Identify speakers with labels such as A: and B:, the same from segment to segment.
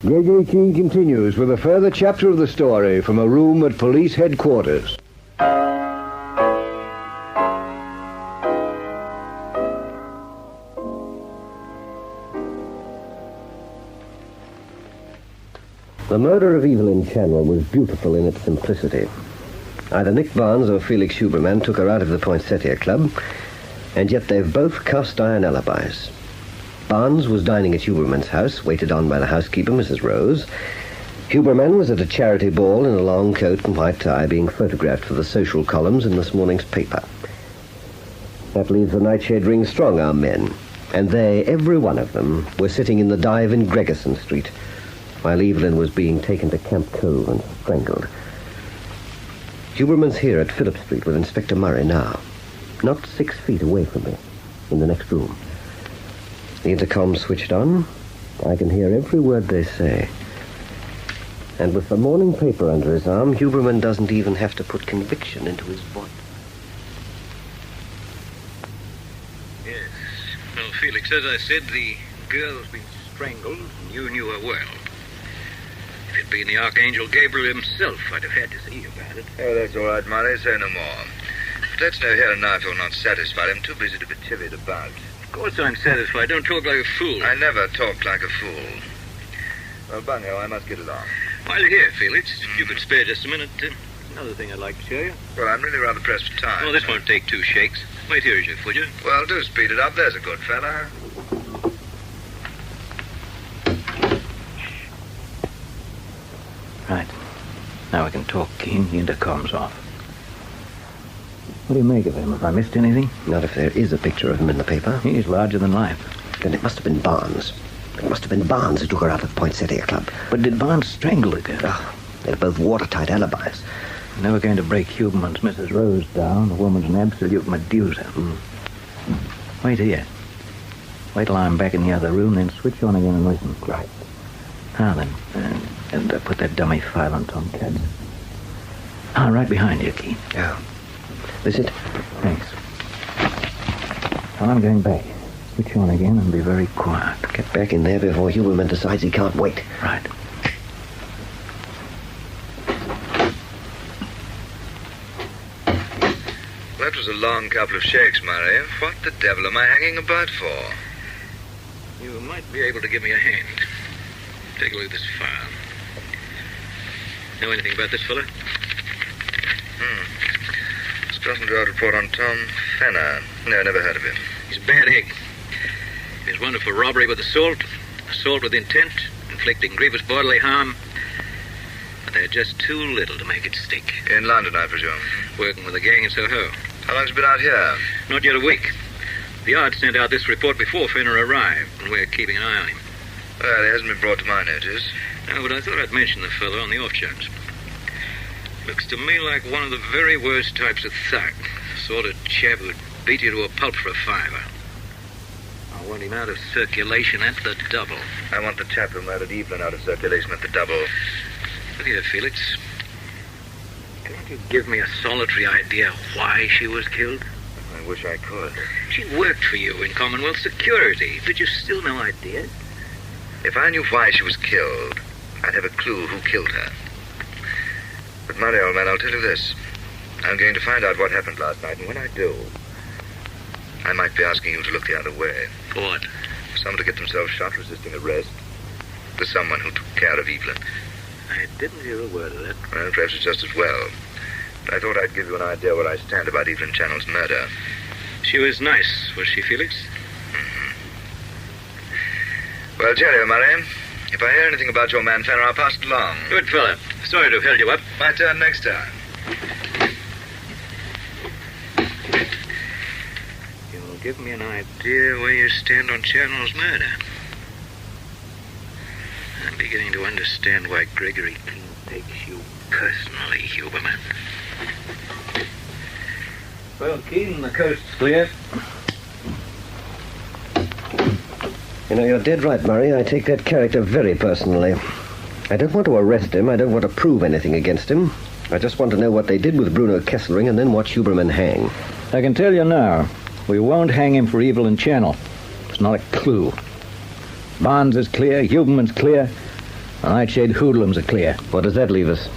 A: Gregory Keene continues with a further chapter of the story from a room at police headquarters.
B: The murder of Evelyn Channel was beautiful in its simplicity. Either Nick Barnes or Felix Huberman took her out of the Poinsettia Club, and yet they've both cast-iron alibis. Barnes was dining at Huberman's house, waited on by the housekeeper, Mrs. Rose. Huberman was at a charity ball in a long coat and white tie, being photographed for the social columns in this morning's paper. That leaves the NightShade ring strong, our men, and they, every one of them, were sitting in the dive in Gregerson Street, while Evelyn was being taken to Camp Cove and strangled. Huberman's here at Phillip Street with Inspector Murray now, not 6 feet away from me, in the next room. The intercom switched on. I can hear every word they say. And with the morning paper under his arm, Huberman doesn't even have to put conviction into his voice.
C: Yes. Well, Felix, as I said, the girl's been strangled, and you knew her well. If it'd been the Archangel Gabriel himself, I'd have had to see you about it.
D: Oh, that's all right, Murray. Say no more. But that's no here and now if you're not satisfied. I'm too busy to be chivied about.
C: Of course I'm satisfied. Don't talk like a fool.
D: I never talked like a fool. Well, Bunyo, I must get along.
C: While you're here, Felix, if you could spare just a minute, another thing I'd like to show you.
D: Well, I'm really rather pressed for time.
C: Well, this won't take 2 shakes. Wait here, Jeff, would you?
D: Well, do speed it up. There's a good fella.
C: Right. Now we can talk, Keene. The intercom's off. What do you make of him? Have I missed anything?
B: Not if there is a picture of him in the paper.
C: He's larger than life.
B: Then it must have been Barnes. It must have been Barnes who took her out of the Poinsettia Club.
C: But did Barnes strangle the girl?
B: Oh, they're both watertight alibis.
C: Never going to break Huberman's Mrs. Rose down. The woman's an absolute Medusa. Wait here. Wait till I'm back in the other room, then switch on again and listen.
B: Right.
C: Now then, and put that dummy file on Tom Cad's. Right behind you, Keene.
B: Oh. Is it?
C: Thanks. Well, I'm going back. Switch on again and be very quiet.
B: Get back in there before Huberman decides he can't wait.
C: Right.
D: That was a long couple of shakes, Murray. What the devil am I hanging about for?
C: You might be able to give me a hand. Take a look at this file. Know anything about this fella?
D: Scotland Yard report on Tom Fenner. No, never heard of him.
C: He's a bad egg. He's wanted for robbery with assault with intent, inflicting grievous bodily harm. But they're just too little to make it stick.
D: In London, I presume.
C: Working with a gang in Soho.
D: How long's he been out here?
C: Not yet a week. The Yard sent out this report before Fenner arrived, and we're keeping an eye on him.
D: Well, he hasn't been brought to my notice.
C: No, but I thought I'd mention the fellow on the off chance. Looks to me like one of the very worst types of thug. The sort of chap who'd beat you to a pulp for a fiver. I want him out of circulation at the double.
D: I want the chap who murdered Evelyn out of circulation at the double.
C: Look here, Felix. Can't you give me a solitary idea why she was killed?
D: I wish I could.
C: She worked for you in Commonwealth Security. But you still no idea?
D: If I knew why she was killed, I'd have a clue who killed her. But, Murray, old man, I'll tell you this. I'm going to find out what happened last night, and when I do, I might be asking you to look the other way.
C: For what?
D: For someone to get themselves shot resisting arrest. For someone who took care of Evelyn.
C: I didn't hear a word of that.
D: Well, perhaps it's just as well. But I thought I'd give you an idea where I stand about Evelyn Channel's murder.
C: She was nice, was she, Felix?
D: Well, cheerio, Murray. If I hear anything about your man Fenner, I'll pass it along.
C: Good fella. Sorry to have held you up.
D: My turn next time.
C: You'll give me an idea where you stand on Channel's murder. I'm beginning to understand why Gregory Keene takes you personally, Huberman. Well, Keene, the coast's clear.
B: You know, you're dead right, Murray. I take that character very personally. I don't want to arrest him. I don't want to prove anything against him. I just want to know what they did with Bruno Kesselring and then watch Huberman hang.
C: I can tell you now, we won't hang him for Evelyn Channel. It's not a clue. Barnes is clear, Huberman's clear. The NightShade hoodlums are clear.
B: What does that leave us?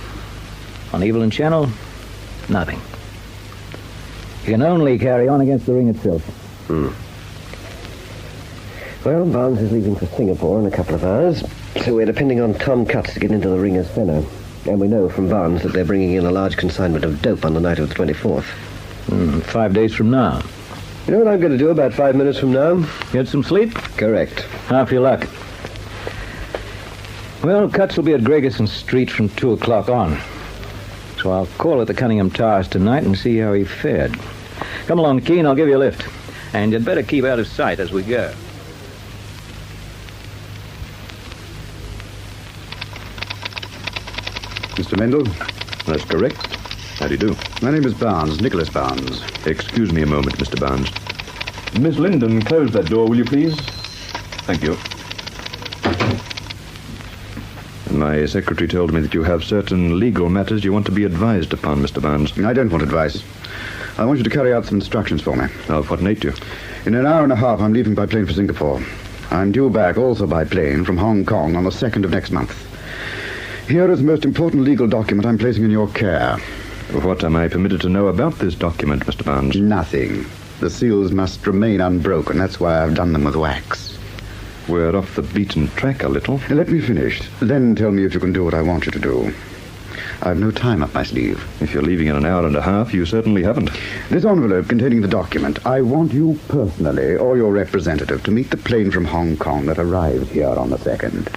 C: On Evelyn Channel, nothing. You can only carry on against the ring itself.
B: Well, Barnes is leaving for Singapore in a couple of hours, so we're depending on Tom Cutts to get into the ring as fellow. And we know from Barnes that they're bringing in a large consignment of dope on the night of the 24th.
C: 5 days from now.
B: You know what I'm going to do about 5 minutes from now?
C: Get some sleep?
B: Correct.
C: Half your luck. Well, Cutts will be at Gregerson Street from 2 o'clock on. So I'll call at the Cunningham Towers tonight and see how he fared. Come along, Keene, I'll give you a lift. And you'd better keep out of sight as we go.
E: Mr. Mendel?
F: That's correct. How do you do?
E: My name is Barnes, Nicholas Barnes.
F: Excuse me a moment, Mr. Barnes. Miss Linden, close that door, will you please? Thank you. My secretary told me that you have certain legal matters you want to be advised upon, Mr. Barnes.
E: I don't want advice. I want you to carry out some instructions for me.
F: Of what nature?
E: In an hour and a half, I'm leaving by plane for Singapore. I'm due back also by plane from Hong Kong on the 2nd of next month. Here is the most important legal document I'm placing in your care.
F: What am I permitted to know about this document, Mr. Barnes?
E: Nothing. The seals must remain unbroken. That's why I've done them with wax.
F: We're off the beaten track a little.
E: Let me finish. Then tell me if you can do what I want you to do. I've no time up my sleeve.
F: If you're leaving in an hour and a half, you certainly haven't.
E: This envelope containing the document, I want you personally or your representative to meet the plane from Hong Kong that arrives here on the 2nd.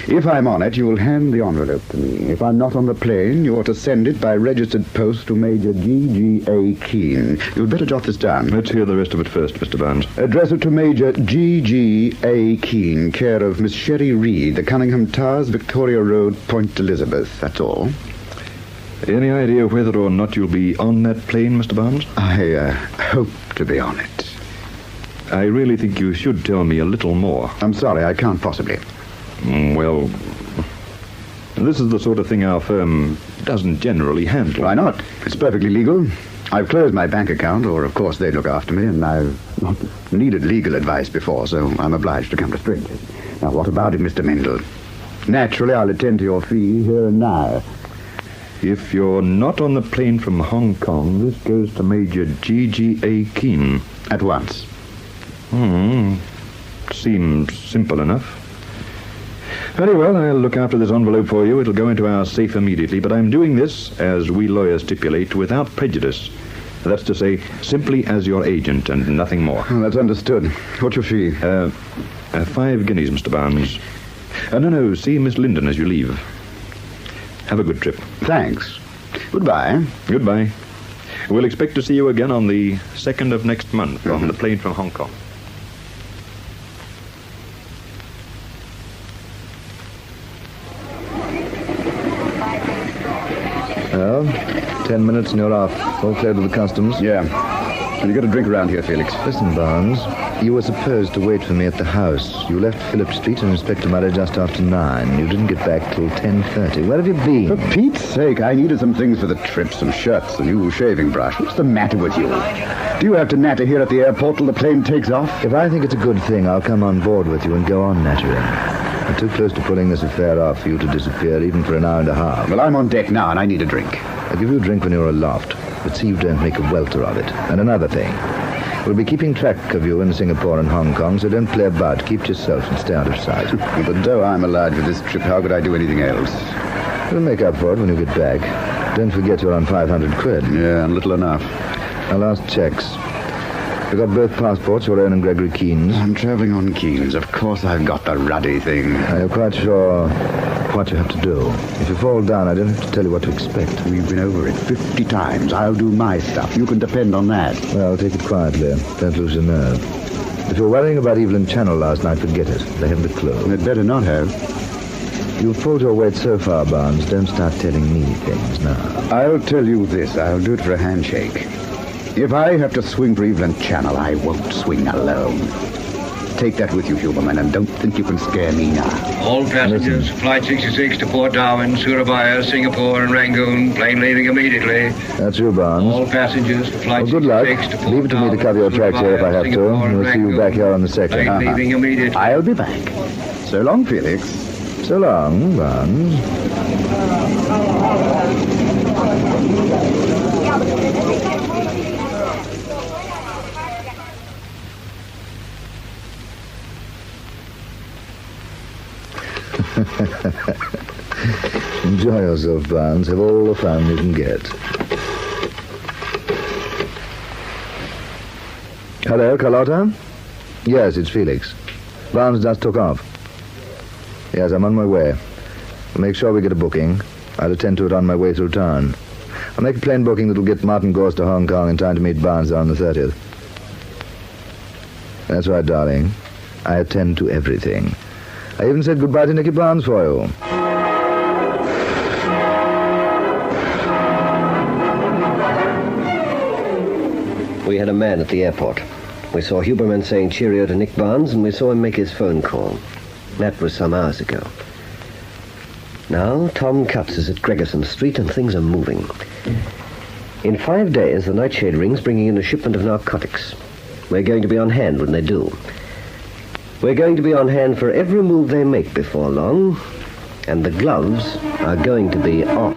E: If I'm on it, you will hand the envelope to me. If I'm not on the plane, you are to send it by registered post to Major G.G.A. Keene. You'd better jot this down.
F: Let's hear the rest of it first, Mr. Barnes.
E: Address it to Major G.G.A. Keene, care of Miss Sherry Reed, the Cunningham Towers, Victoria Road, Point Elizabeth. That's all.
F: Any idea whether or not you'll be on that plane, Mr. Barnes?
E: I hope to be on it.
F: I really think you should tell me a little more.
E: I'm sorry, I can't possibly.
F: Well, this is the sort of thing our firm doesn't generally handle.
E: Why not? It's perfectly legal. I've closed my bank account, or of course they look after me, and I've not needed legal advice before, so I'm obliged to come to strangers. Now, what about it, Mr. Mendel? Naturally, I'll attend to your fee here and now.
F: If you're not on the plane from Hong Kong, this goes to Major G.G.A. Keene.
E: At once.
F: Seems simple enough. Very well, I'll look after this envelope for you. It'll go into our safe immediately, but I'm doing this, as we lawyers stipulate, without prejudice. That's to say, simply as your agent and nothing more.
E: Oh, that's understood. What's your fee?
F: 5 guineas, Mr. Barnes. No, see Miss Linden as you leave. Have a good trip.
E: Thanks. Goodbye.
F: Goodbye. We'll expect to see you again on the 2nd of next month on the plane from Hong Kong.
A: Well, 10 minutes and you're off. All cleared with the customs?
E: Yeah. Can you get a drink around here, Felix?
A: Listen, Barnes, you were supposed to wait for me at the house. You left Phillip Street and Inspector Murray just after 9. You didn't get back till 10:30. Where have you been?
E: For Pete's sake, I needed some things for the trip, some shirts, a new shaving brush. What's the matter with you? Do you have to natter here at the airport till the plane takes off?
A: If I think it's a good thing, I'll come on board with you and go on nattering. I'm too close to pulling this affair off for you to disappear, even for an hour and a half.
E: Well, I'm on deck now, and I need a drink.
A: I'll give you a drink when you're aloft, but see you don't make a welter of it. And another thing, we'll be keeping track of you in Singapore and Hong Kong, so don't play about. Keep to yourself and stay out of sight.
E: With the dough I'm allowed for this trip, how could I do anything else?
A: We'll make up for it when you get back. Don't forget you're on 500 quid.
E: Yeah, and little enough.
A: Our last checks. You got both passports, your own and Gregory Keene's?
E: I'm traveling on Keene's. Of course I've got the ruddy thing.
A: Are you quite sure what you have to do? If you fall down, I don't have to tell you what to expect.
E: We've been over it 50 times. I'll do my stuff. You can depend on that.
A: Well, take it quietly. Don't lose your nerve. If you're worrying about Evelyn Channel last night, forget it. They haven't a clue.
E: They'd better not have.
A: You've pulled your weight so far, Barnes. Don't start telling me things now.
E: I'll tell you this. I'll do it for a handshake. If I have to swing for Evelyn Channel, I won't swing alone. Take that with you, Huberman, and don't think you can scare me now.
C: All passengers, Flight 66 to Port Darwin, Surabaya, Singapore, and Rangoon. Plane leaving immediately.
A: That's you, Barnes.
C: All passengers, Flight
A: Well, good luck.
C: 66 to Port
A: Leave it to me to cover your tracks here if I have to.
C: Singapore, and
A: We'll see you
C: Rangoon.
A: back here on the 2nd.
C: Plane leaving immediately.
E: I'll be back. So long, Felix.
A: So long, Barnes. Enjoy yourself, Barnes. Have all the fun you can get. Hello, Carlotta? Yes, it's Felix. Barnes just took off. Yes, I'm on my way. I'll make sure we get a booking. I'll attend to it on my way through town. I'll make a plane booking that'll get Martin Gorse to Hong Kong in time to meet Barnes there on the 30th. That's right, darling. I attend to everything. I even said goodbye to Nicky Barnes for you.
B: We had a man at the airport. We saw Huberman saying cheerio to Nick Barnes, and we saw him make his phone call. That was some hours ago. Now, Tom Cutts is at Gregerson Street, and things are moving. In 5 days, the NightShade ring's bringing in a shipment of narcotics. We're going to be on hand when they do. We're going to be on hand for every move they make before long, and the gloves are going to be off.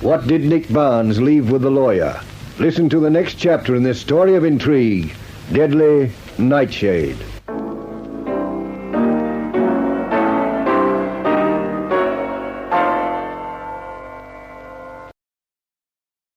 G: What did Nick Barnes leave with the lawyer? Listen to the next chapter in this story of intrigue, Deadly Nightshade.